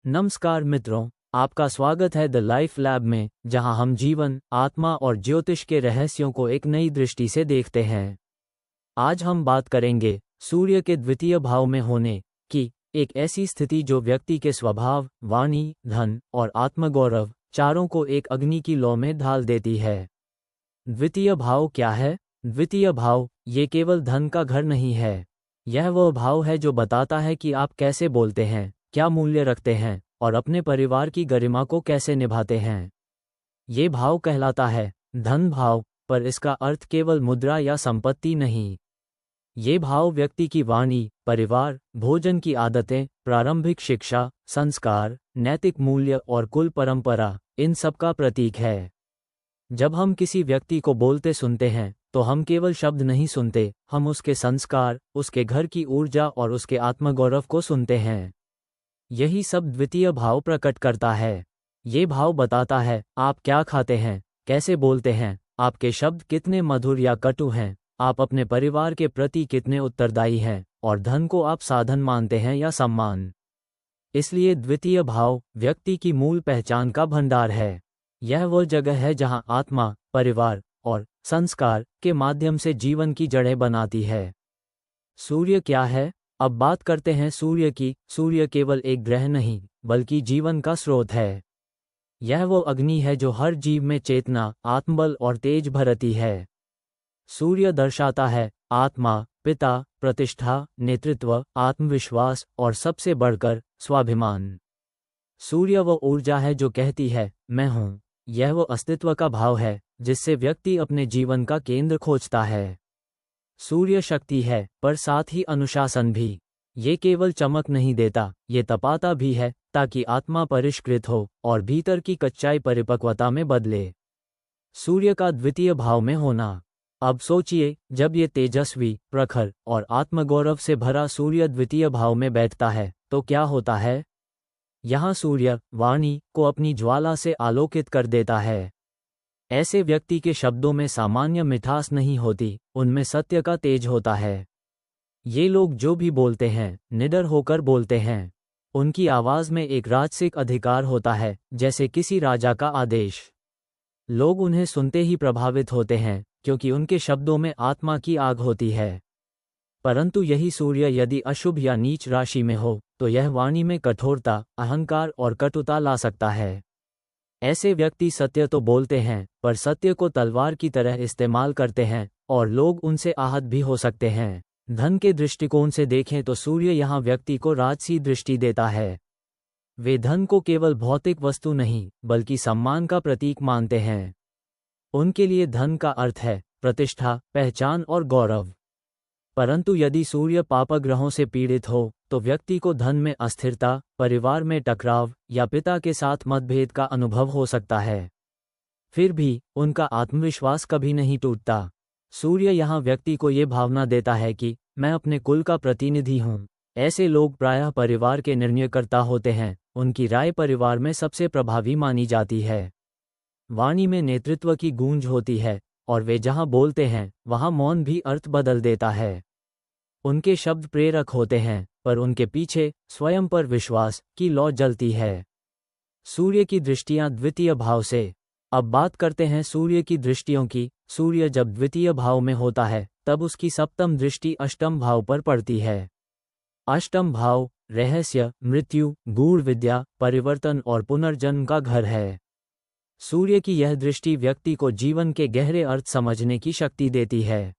नमस्कार मित्रों, आपका स्वागत है द लाइफ लैब में, जहां हम जीवन, आत्मा और ज्योतिष के रहस्यों को एक नई दृष्टि से देखते हैं। आज हम बात करेंगे सूर्य के द्वितीय भाव में होने की, एक ऐसी स्थिति जो व्यक्ति के स्वभाव, वाणी, धन और आत्मगौरव चारों को एक अग्नि की लौ में ढाल देती है। द्वितीय भाव क्या है? द्वितीय भाव ये केवल धन का घर नहीं है। यह वह भाव है जो बताता है कि आप कैसे बोलते हैं, क्या मूल्य रखते हैं और अपने परिवार की गरिमा को कैसे निभाते हैं। ये भाव कहलाता है धन भाव, पर इसका अर्थ केवल मुद्रा या संपत्ति नहीं। ये भाव व्यक्ति की वाणी, परिवार, भोजन की आदतें, प्रारंभिक शिक्षा, संस्कार, नैतिक मूल्य और कुल परंपरा, इन सब का प्रतीक है। जब हम किसी व्यक्ति को बोलते सुनते हैं तो हम केवल शब्द नहीं सुनते, हम उसके संस्कार, उसके घर की ऊर्जा और उसके आत्मगौरव को सुनते हैं। यही सब द्वितीय भाव प्रकट करता है। ये भाव बताता है आप क्या खाते हैं, कैसे बोलते हैं, आपके शब्द कितने मधुर या कटु हैं, आप अपने परिवार के प्रति कितने उत्तरदायी हैं और धन को आप साधन मानते हैं या सम्मान। इसलिए द्वितीय भाव व्यक्ति की मूल पहचान का भंडार है। यह वह जगह है जहां आत्मा, परिवार और संस्कार के माध्यम से जीवन की जड़ें बनाती है। सूर्य क्या है? अब बात करते हैं सूर्य की। सूर्य केवल एक ग्रह नहीं, बल्कि जीवन का स्रोत है। यह वो अग्नि है जो हर जीव में चेतना, आत्मबल और तेज भरती है। सूर्य दर्शाता है आत्मा, पिता, प्रतिष्ठा, नेतृत्व, आत्मविश्वास और सबसे बढ़कर स्वाभिमान। सूर्य वो ऊर्जा है जो कहती है मैं हूँ। यह वो अस्तित्व का भाव है जिससे व्यक्ति अपने जीवन का केंद्र खोजता है। सूर्य शक्ति है, पर साथ ही अनुशासन भी। ये केवल चमक नहीं देता, ये तपाता भी है ताकि आत्मा परिष्कृत हो और भीतर की कच्चाई परिपक्वता में बदले। सूर्य का द्वितीय भाव में होना। अब सोचिए, जब ये तेजस्वी, प्रखर और आत्मगौरव से भरा सूर्य द्वितीय भाव में बैठता है तो क्या होता है? यहाँ सूर्य वाणी को अपनी ज्वाला से आलोकित कर देता है। ऐसे व्यक्ति के शब्दों में सामान्य मिठास नहीं होती, उनमें सत्य का तेज होता है। ये लोग जो भी बोलते हैं, निडर होकर बोलते हैं। उनकी आवाज में एक राजसिक अधिकार होता है, जैसे किसी राजा का आदेश। लोग उन्हें सुनते ही प्रभावित होते हैं, क्योंकि उनके शब्दों में आत्मा की आग होती है। परंतु यही सूर्य यदि अशुभ या नीच राशि में हो, तो यह वाणी में कठोरता, अहंकार और कटुता ला सकता है। ऐसे व्यक्ति सत्य तो बोलते हैं, पर सत्य को तलवार की तरह इस्तेमाल करते हैं और लोग उनसे आहत भी हो सकते हैं। धन के दृष्टिकोण से देखें तो सूर्य यहाँ व्यक्ति को राजसी दृष्टि देता है। वे धन को केवल भौतिक वस्तु नहीं, बल्कि सम्मान का प्रतीक मानते हैं। उनके लिए धन का अर्थ है प्रतिष्ठा, पहचान और गौरव। परंतु यदि सूर्य पापग्रहों से पीड़ित हो तो व्यक्ति को धन में अस्थिरता, परिवार में टकराव या पिता के साथ मतभेद का अनुभव हो सकता है। फिर भी उनका आत्मविश्वास कभी नहीं टूटता। सूर्य यहाँ व्यक्ति को ये भावना देता है कि मैं अपने कुल का प्रतिनिधि हूँ। ऐसे लोग प्रायः परिवार के निर्णयकर्ता होते हैं, उनकी राय परिवार में सबसे प्रभावी मानी जाती है। वाणी में नेतृत्व की गूंज होती है और वे जहाँ बोलते हैं वहाँ मौन भी अर्थ बदल देता है। उनके शब्द प्रेरक होते हैं, पर उनके पीछे स्वयं पर विश्वास की लौ जलती है। सूर्य की दृष्टियां द्वितीय भाव से। अब बात करते हैं सूर्य की दृष्टियों की। सूर्य जब द्वितीय भाव में होता है तब उसकी सप्तम दृष्टि अष्टम भाव पर पड़ती है। अष्टम भाव रहस्य, मृत्यु, गूढ़ विद्या, परिवर्तन और पुनर्जन्म का घर है। सूर्य की यह दृष्टि व्यक्ति को जीवन के गहरे अर्थ समझने की शक्ति देती है।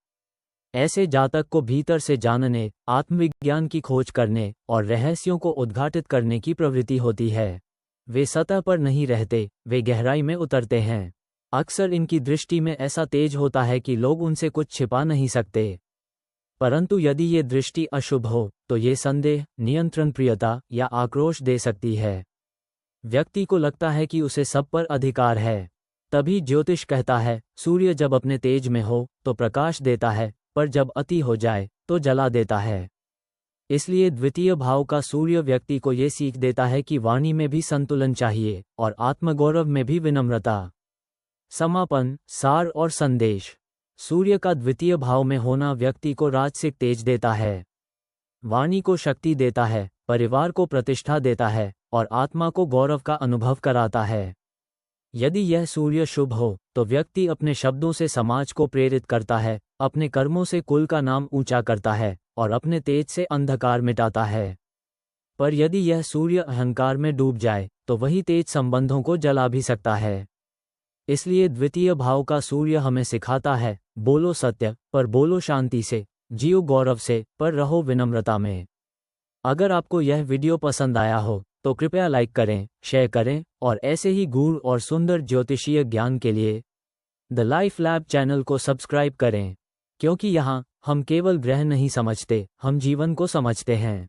ऐसे जातक को भीतर से जानने, आत्मविज्ञान की खोज करने और रहस्यों को उद्घाटित करने की प्रवृत्ति होती है। वे सतह पर नहीं रहते, वे गहराई में उतरते हैं। अक्सर इनकी दृष्टि में ऐसा तेज होता है कि लोग उनसे कुछ छिपा नहीं सकते। परंतु यदि ये दृष्टि अशुभ हो तो ये संदेह, नियंत्रण प्रियता या आक्रोश दे सकती है। व्यक्ति को लगता है कि उसे सब पर अधिकार है। तभी ज्योतिष कहता है सूर्य जब अपने तेज में हो तो प्रकाश देता है, पर जब अति हो जाए तो जला देता है। इसलिए द्वितीय भाव का सूर्य व्यक्ति को ये सीख देता है कि वाणी में भी संतुलन चाहिए और आत्मगौरव में भी विनम्रता। समापन, सार और संदेश। सूर्य का द्वितीय भाव में होना व्यक्ति को राजसिक तेज देता है, वाणी को शक्ति देता है, परिवार को प्रतिष्ठा देता है और आत्मा को गौरव का अनुभव कराता है। यदि यह सूर्य शुभ हो तो व्यक्ति अपने शब्दों से समाज को प्रेरित करता है, अपने कर्मों से कुल का नाम ऊंचा करता है और अपने तेज से अंधकार मिटाता है। पर यदि यह सूर्य अहंकार में डूब जाए तो वही तेज संबंधों को जला भी सकता है। इसलिए द्वितीय भाव का सूर्य हमें सिखाता है, बोलो सत्य, पर बोलो शांति से, जियो गौरव से, पर रहो विनम्रता में। अगर आपको यह वीडियो पसंद आया हो तो कृपया लाइक करें, शेयर करें और ऐसे ही गूढ़ और सुंदर ज्योतिषीय ज्ञान के लिए द लाइफ लैब चैनल को सब्सक्राइब करें, क्योंकि यहाँ हम केवल ग्रह नहीं समझते, हम जीवन को समझते हैं।